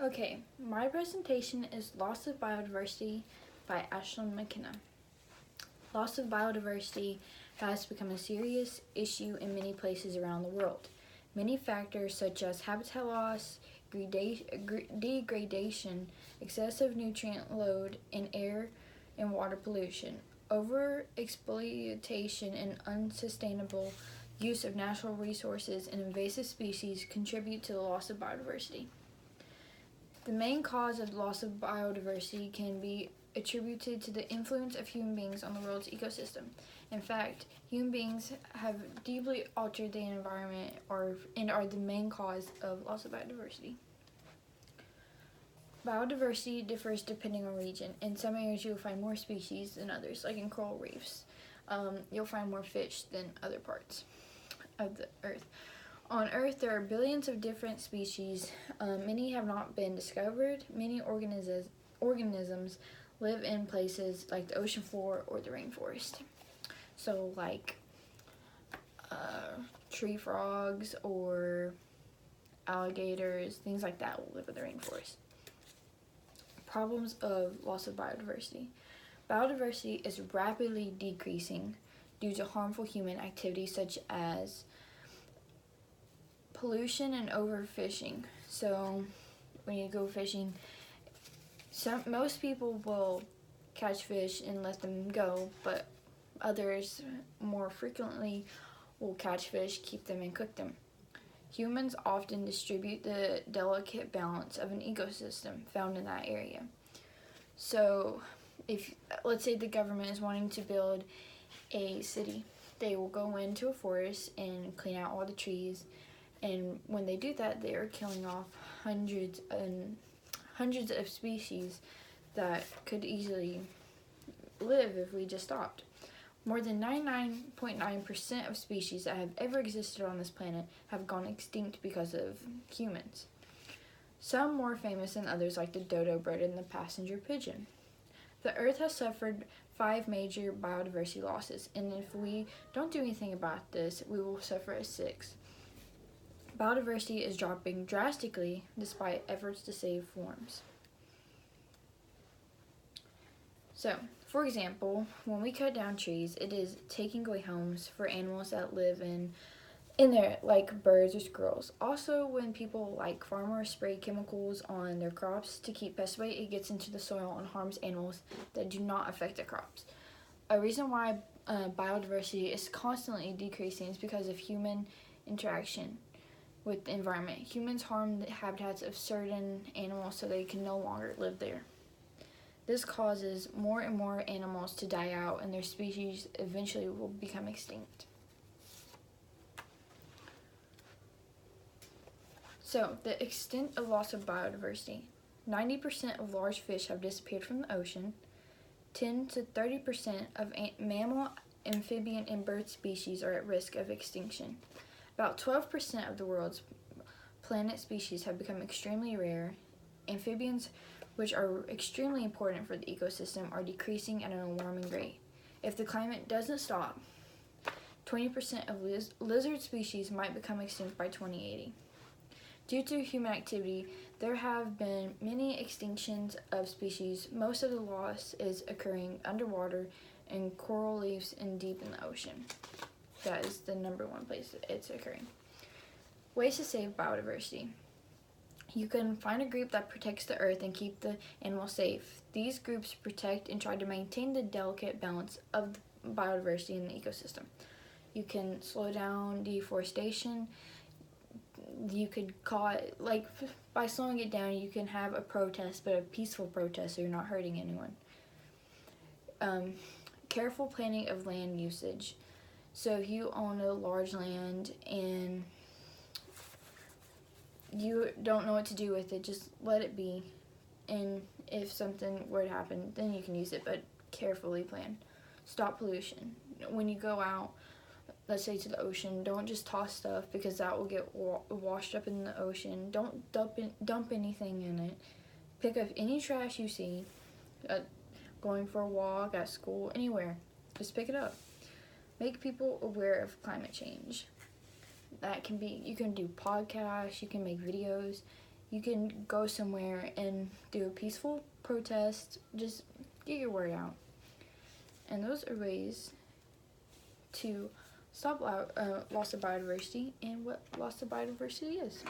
Okay, my presentation is Loss of Biodiversity by Ashlyn McKenna. Loss of biodiversity has become a serious issue in many places around the world. Many factors such as habitat loss, degradation, excessive nutrient load in air and water pollution, overexploitation and unsustainable use of natural resources and invasive species contribute to the loss of biodiversity. The main cause of loss of biodiversity can be attributed to the influence of human beings on the world's ecosystem. In fact, human beings have deeply altered the environment and are the main cause of loss of biodiversity. Biodiversity differs depending on region. In some areas, you'll find more species than others, like in coral reefs. You'll find more fish than other parts of the earth. On Earth, there are billions of different species. Many have not been discovered. Many organisms live in places like the ocean floor or the rainforest. So, like tree frogs or alligators, things like that will live in the rainforest. Problems of loss of biodiversity. Biodiversity is rapidly decreasing due to harmful human activities such as pollution and overfishing. So when you go fishing, most people will catch fish and let them go, but others more frequently will catch fish, keep them, and cook them. Humans often distribute the delicate balance of an ecosystem found in that area. So if, let's say, the government is wanting to build a city, they will go into a forest and clean out all the trees. And when they do that, they are killing off hundreds of species that could easily live if we just stopped. More than 99.9% of species that have ever existed on this planet have gone extinct because of humans. Some more famous than others, like the dodo bird and the passenger pigeon. The Earth has suffered 5 major biodiversity losses, and if we don't do anything about this, we will suffer a 6th. Biodiversity is dropping drastically despite efforts to save forms. So, for example, when we cut down trees, it is taking away homes for animals that live in there, like birds or squirrels. Also, when people like farmers spray chemicals on their crops to keep pests away, it gets into the soil and harms animals that do not affect the crops. A reason why biodiversity is constantly decreasing is because of human interaction with the environment. Humans harm the habitats of certain animals so they can no longer live there. This causes more and more animals to die out, and their species eventually will become extinct. So, the extent of loss of biodiversity. 90% of large fish have disappeared from the ocean. 10 to 30% of mammal, amphibian, and bird species are at risk of extinction. About 12% of the world's planet species have become extremely rare. Amphibians, which are extremely important for the ecosystem, are decreasing at an alarming rate. If the climate doesn't stop, 20% of lizard species might become extinct by 2080. Due to human activity, there have been many extinctions of species. Most of the loss is occurring underwater in coral reefs and deep in the ocean. That is the number one place it's occurring. Ways to save biodiversity. You can find a group that protects the earth and keep the animals safe. These groups protect and try to maintain the delicate balance of the biodiversity in the ecosystem. You can slow down deforestation. You could call it, like, by slowing it down, you can have a protest, but a peaceful protest, so you're not hurting anyone. Careful planning of land usage. So if you own a large land and you don't know what to do with it, just let it be. And if something were to happen, then you can use it, but carefully plan. Stop pollution. When you go out, let's say to the ocean, don't just toss stuff because that will get washed up in the ocean. Don't dump anything in it. Pick up any trash you see, going for a walk, at school, anywhere. Just pick it up. Make people aware of climate change. That can be, you can do podcasts, you can make videos, you can go somewhere and do a peaceful protest, just get your word out. And those are ways to stop loss of biodiversity and what loss of biodiversity is.